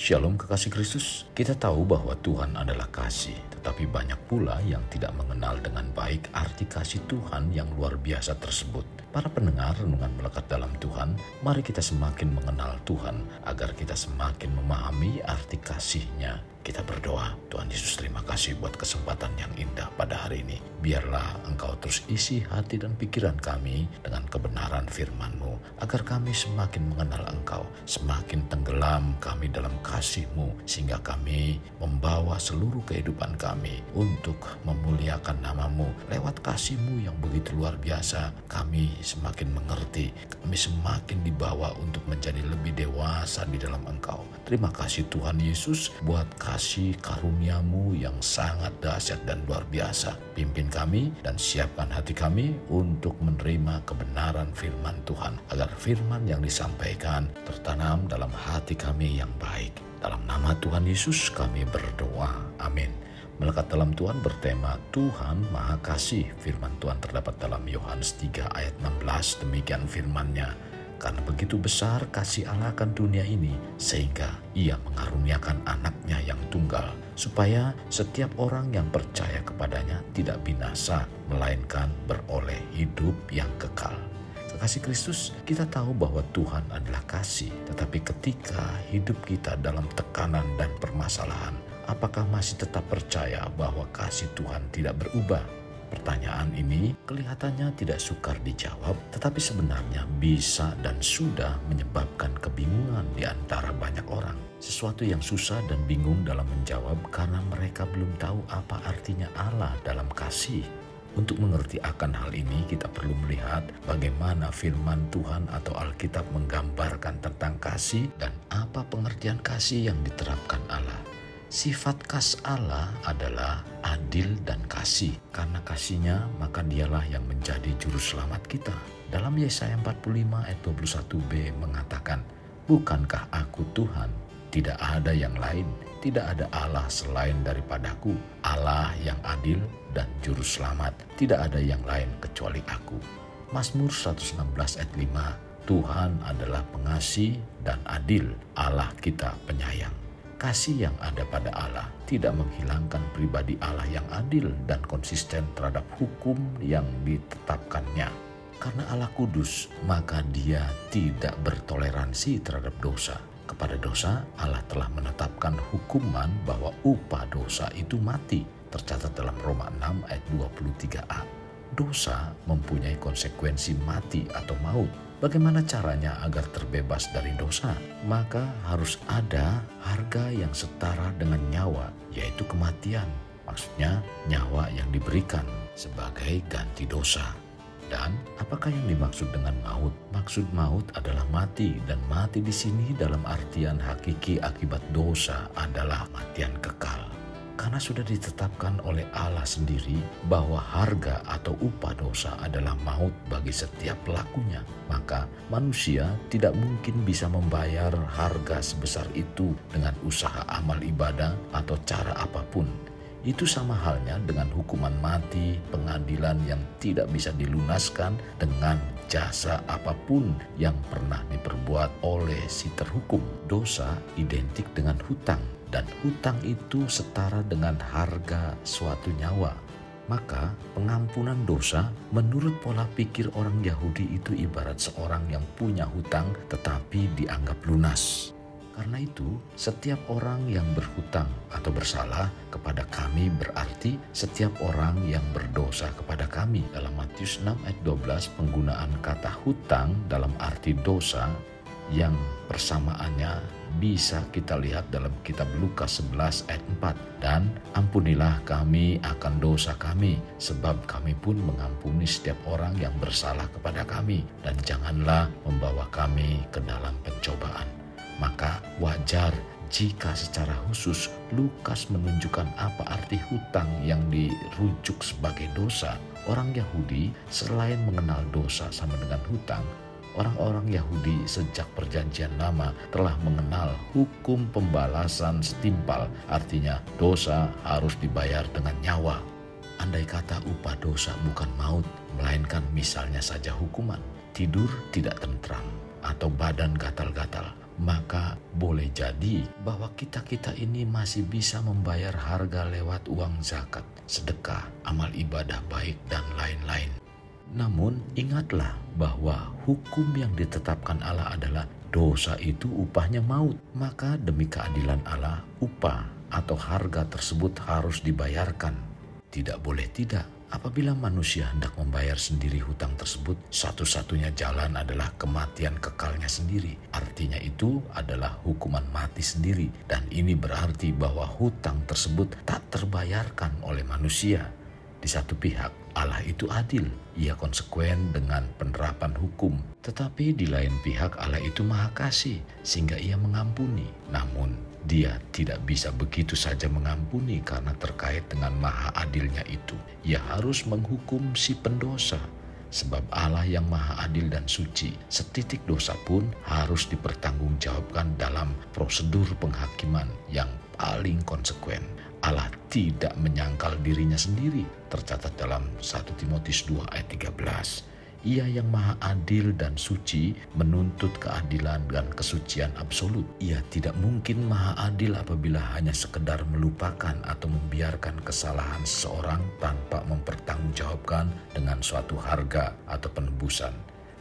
Shalom kekasih Kristus, kita tahu bahwa Tuhan adalah kasih, tetapi banyak pula yang tidak mengenal dengan baik arti kasih Tuhan yang luar biasa tersebut. Para pendengar renungan melekat dalam Tuhan, mari kita semakin mengenal Tuhan agar kita semakin memahami arti kasih-Nya. Kita berdoa, Tuhan Yesus terima kasih buat kesempatan yang indah pada hari ini. Biarlah Engkau terus isi hati dan pikiran kami dengan kebenaran firman-Mu, agar kami semakin mengenal Engkau, semakin tenggelam kami dalam kasih-Mu, sehingga kami membawa seluruh kehidupan kami untuk memuliakan nama-Mu. Lewat kasih-Mu yang begitu luar biasa, kami semakin mengerti, kami semakin dibawa untuk menjadi lebih dewasa di dalam Engkau. Terima kasih Tuhan Yesus buat kasih karunia-Mu yang sangat dahsyat dan luar biasa. Pimpin kami dan siapkan hati kami untuk menerima kebenaran firman Tuhan, agar firman yang disampaikan tertanam dalam hati kami yang baik. Dalam nama Tuhan Yesus kami berdoa. Amin. Melekat dalam Tuhan bertema Tuhan Maha Kasih. Firman Tuhan terdapat dalam Yohanes 3 ayat 16. Demikian firman-Nya. Karena begitu besar kasih Allah akan dunia ini, sehingga Ia mengaruniakan anaknya yang tunggal, supaya setiap orang yang percaya kepadanya tidak binasa, melainkan beroleh hidup yang kekal. Kekasih Kristus, kita tahu bahwa Tuhan adalah kasih, tetapi ketika hidup kita dalam tekanan dan permasalahan, apakah masih tetap percaya bahwa kasih Tuhan tidak berubah? Pertanyaan ini kelihatannya tidak sukar dijawab, tetapi sebenarnya bisa dan sudah menyebabkan kebingungan di antara banyak orang. Sesuatu yang susah dan bingung dalam menjawab karena mereka belum tahu apa artinya Allah dalam kasih. Untuk mengerti akan hal ini, kita perlu melihat bagaimana firman Tuhan atau Alkitab menggambarkan tentang kasih dan apa pengertian kasih yang diterapkan Allah. Sifat khas Allah adalah adil dan kasih. Karena kasih-Nya, maka Dialah yang menjadi juru selamat kita. Dalam Yesaya 45 ayat 21b mengatakan, "Bukankah aku Tuhan? Tidak ada yang lain. Tidak ada Allah selain daripadaku. Allah yang adil dan juru selamat. Tidak ada yang lain kecuali aku." Mazmur 116 ayat 5, Tuhan adalah pengasih dan adil. Allah kita penyayang. Kasih yang ada pada Allah tidak menghilangkan pribadi Allah yang adil dan konsisten terhadap hukum yang ditetapkannya. Karena Allah kudus, maka Dia tidak bertoleransi terhadap dosa. Kepada dosa, Allah telah menetapkan hukuman bahwa upah dosa itu mati. Tercatat dalam Roma 6 ayat 23a. Dosa mempunyai konsekuensi mati atau maut. Bagaimana caranya agar terbebas dari dosa? Maka harus ada harga yang setara dengan nyawa, yaitu kematian. Maksudnya nyawa yang diberikan sebagai ganti dosa. Dan apakah yang dimaksud dengan maut? Maksud maut adalah mati, dan mati di sini dalam artian hakiki akibat dosa adalah kematian kekal. Karena sudah ditetapkan oleh Allah sendiri bahwa harga atau upah dosa adalah maut bagi setiap pelakunya, maka manusia tidak mungkin bisa membayar harga sebesar itu dengan usaha amal ibadah atau cara apapun. Itu sama halnya dengan hukuman mati, pengadilan yang tidak bisa dilunaskan dengan jasa apapun yang pernah diperbuat oleh si terhukum. Dosa identik dengan hutang, dan hutang itu setara dengan harga suatu nyawa. Maka pengampunan dosa menurut pola pikir orang Yahudi itu ibarat seorang yang punya hutang tetapi dianggap lunas. Karena itu, setiap orang yang berhutang atau bersalah kepada kami berarti setiap orang yang berdosa kepada kami. Dalam Matius 6 ayat 12, penggunaan kata hutang dalam arti dosa yang persamaannya bisa kita lihat dalam kitab Lukas 11 ayat 4. Dan ampunilah kami akan dosa kami, sebab kami pun mengampuni setiap orang yang bersalah kepada kami. Dan janganlah membawa kami ke dalam pencobaan. Maka wajar jika secara khusus Lukas menunjukkan apa arti hutang yang dirujuk sebagai dosa. Orang Yahudi selain mengenal dosa sama dengan hutang, orang-orang Yahudi sejak perjanjian lama telah mengenal hukum pembalasan setimpal. Artinya dosa harus dibayar dengan nyawa. Andai kata upah dosa bukan maut, melainkan misalnya saja hukuman, tidur tidak tentram, atau badan gatal-gatal, maka boleh jadi bahwa kita-kita ini masih bisa membayar harga lewat uang zakat, sedekah, amal ibadah baik, dan lain-lain. Namun ingatlah bahwa hukum yang ditetapkan Allah adalah dosa itu upahnya maut. Maka demi keadilan Allah, upah atau harga tersebut harus dibayarkan. Tidak boleh tidak. Apabila manusia hendak membayar sendiri hutang tersebut, satu-satunya jalan adalah kematian kekalnya sendiri. Artinya itu adalah hukuman mati sendiri. Dan ini berarti bahwa hutang tersebut tak terbayarkan oleh manusia. Di satu pihak, Allah itu adil. Ia konsekuen dengan penerapan hukum. Tetapi di lain pihak, Allah itu maha kasih sehingga ia mengampuni. Namun Dia tidak bisa begitu saja mengampuni karena terkait dengan maha adilnya itu. Ia harus menghukum si pendosa. Sebab Allah yang maha adil dan suci, setitik dosa pun harus dipertanggungjawabkan dalam prosedur penghakiman yang paling konsekuen. Allah tidak menyangkal dirinya sendiri. Tercatat dalam 1 Timotius 2 ayat 13. Ia yang maha adil dan suci menuntut keadilan dan kesucian absolut. Ia tidak mungkin maha adil apabila hanya sekedar melupakan atau membiarkan kesalahan seseorang tanpa mempertanggungjawabkan dengan suatu harga atau penebusan.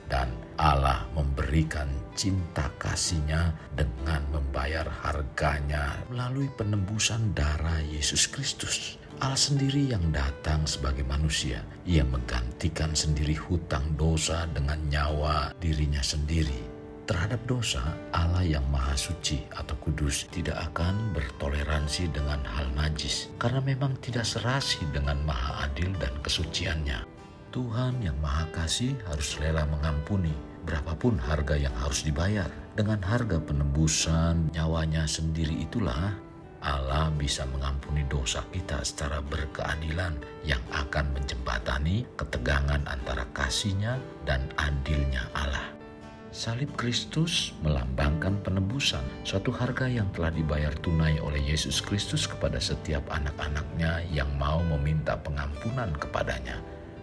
Dan Allah memberikan cinta kasih-Nya dengan membayar harganya melalui penebusan darah Yesus Kristus. Allah sendiri yang datang sebagai manusia. Ia menggantikan sendiri hutang dosa dengan nyawa dirinya sendiri. Terhadap dosa, Allah yang maha suci atau kudus tidak akan bertoleransi dengan hal najis. Karena memang tidak serasi dengan maha adil dan kesuciannya. Tuhan yang maha kasih harus rela mengampuni berapapun harga yang harus dibayar. Dengan harga penebusan nyawanya sendiri itulah Allah bisa mengampuni dosa kita secara berkeadilan yang akan menjembatani ketegangan antara kasih-Nya dan adilnya Allah. Salib Kristus melambangkan penebusan, suatu harga yang telah dibayar tunai oleh Yesus Kristus kepada setiap anak-anaknya yang mau meminta pengampunan kepadanya.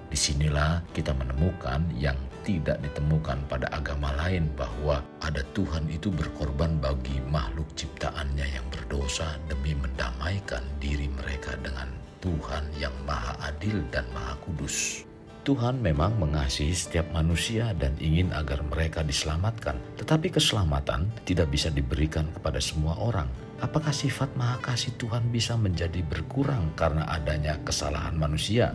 Disinilah kita menemukan yang tidak ditemukan pada agama lain, bahwa ada Tuhan itu berkorban bagi makhluk ciptaannya yang berdosa demi mendamaikan diri mereka dengan Tuhan yang maha adil dan maha kudus. Tuhan memang mengasihi setiap manusia dan ingin agar mereka diselamatkan, tetapi keselamatan tidak bisa diberikan kepada semua orang. Apakah sifat maha kasih Tuhan bisa menjadi berkurang karena adanya kesalahan manusia?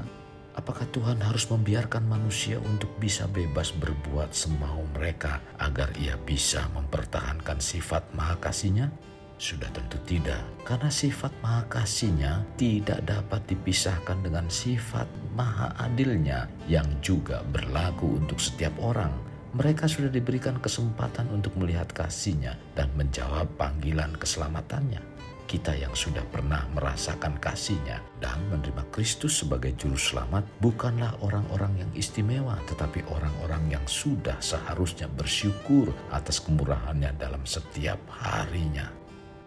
Apakah Tuhan harus membiarkan manusia untuk bisa bebas berbuat semau mereka agar ia bisa mempertahankan sifat maha kasih-Nya? Sudah tentu tidak, karena sifat maha kasih-Nya tidak dapat dipisahkan dengan sifat maha adil-Nya yang juga berlaku untuk setiap orang. Mereka sudah diberikan kesempatan untuk melihat kasih-Nya dan menjawab panggilan keselamatannya. Kita yang sudah pernah merasakan kasih-Nya dan menerima Kristus sebagai juru selamat bukanlah orang-orang yang istimewa, tetapi orang-orang yang sudah seharusnya bersyukur atas kemurahan-Nya dalam setiap harinya.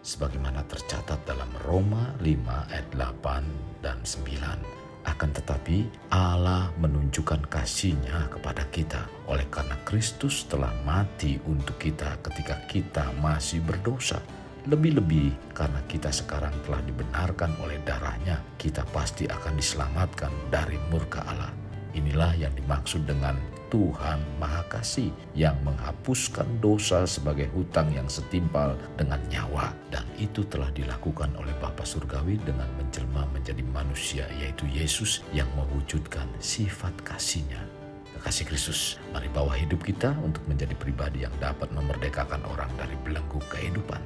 Sebagaimana tercatat dalam Roma 5 ayat 8 dan 9. Akan tetapi Allah menunjukkan kasih-Nya kepada kita oleh karena Kristus telah mati untuk kita ketika kita masih berdosa. Lebih-lebih karena kita sekarang telah dibenarkan oleh darah-Nya, kita pasti akan diselamatkan dari murka Allah. Inilah yang dimaksud dengan Tuhan Maha Kasih yang menghapuskan dosa sebagai hutang yang setimpal dengan nyawa. Dan itu telah dilakukan oleh Bapa Surgawi dengan menjelma menjadi manusia, yaitu Yesus yang mewujudkan sifat kasih-Nya. Kekasih Kristus, mari bawa hidup kita untuk menjadi pribadi yang dapat memerdekakan orang dari belenggu kehidupan,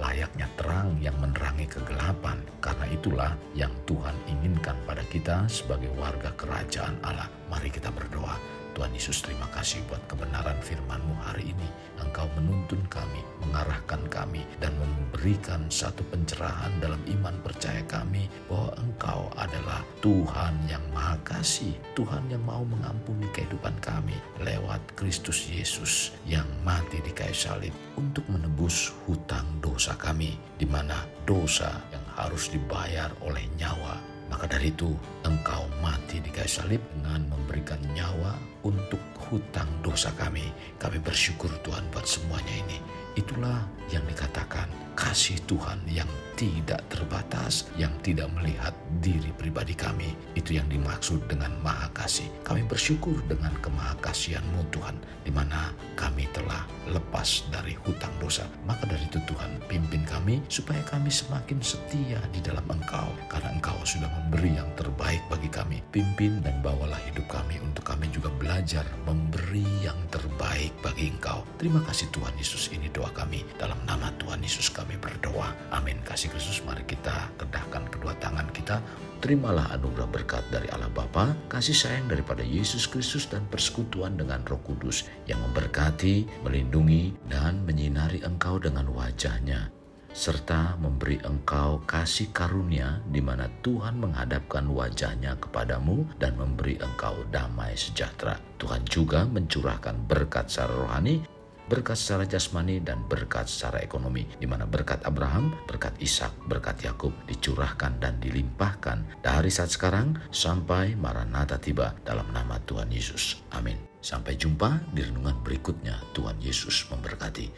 layaknya terang yang menerangi kegelapan. Karena itulah yang Tuhan inginkan pada kita sebagai warga kerajaan Allah. Mari kita berdoa. Tuhan Yesus, terima kasih buat kebenaran firman-Mu hari ini. Engkau menuntun kami, mengarahkan kami, dan memberikan satu pencerahan dalam iman percaya kami bahwa Engkau adalah Tuhan yang Maha Kasih, Tuhan yang mau mengampuni kehidupan kami lewat Kristus Yesus yang mati di kayu salib untuk menebus hutang dosa kami, di mana dosa yang harus dibayar oleh nyawa Maka dari itu Engkau mati di kayu salib dengan memberikan nyawa untuk hutang dosa kami. Kami bersyukur Tuhan buat semuanya ini. Itulah yang dikatakan kasih Tuhan yang tidak terbatas, yang tidak melihat diri pribadi kami. Itu yang dimaksud dengan maha kasih. Kami bersyukur dengan kemahakasihan-Mu Tuhan, di mana kami telah lepas dari hutang dosa. Maka dari itu Tuhan, pimpin kami supaya kami semakin setia di dalam Engkau, karena Engkau sudah memberi yang terbaik bagi kami. Pimpin dan bawalah hidup kami untuk kami juga belajar memberi yang terbaik bagi Engkau. Terima kasih Tuhan Yesus, ini doa kami. Dalam nama Tuhan Yesus kami berdoa. Amin. Kasih Kristus, mari kita kedahkan kedua tangan kita. Terimalah anugerah berkat dari Allah Bapa, kasih sayang daripada Yesus Kristus, dan persekutuan dengan Roh Kudus yang memberkati, melindungi, dan menyinari engkau dengan wajah-Nya, serta memberi engkau kasih karunia di mana Tuhan menghadapkan wajah-Nya kepadamu dan memberi engkau damai sejahtera. Tuhan juga mencurahkan berkat secara rohani, berkat secara jasmani, dan berkat secara ekonomi, di mana berkat Abraham, berkat Ishak, berkat Yakub dicurahkan dan dilimpahkan dari saat sekarang sampai Maranatha tiba, dalam nama Tuhan Yesus. Amin. Sampai jumpa di renungan berikutnya. Tuhan Yesus memberkati.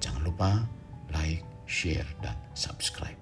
Jangan lupa like, share, dan subscribe.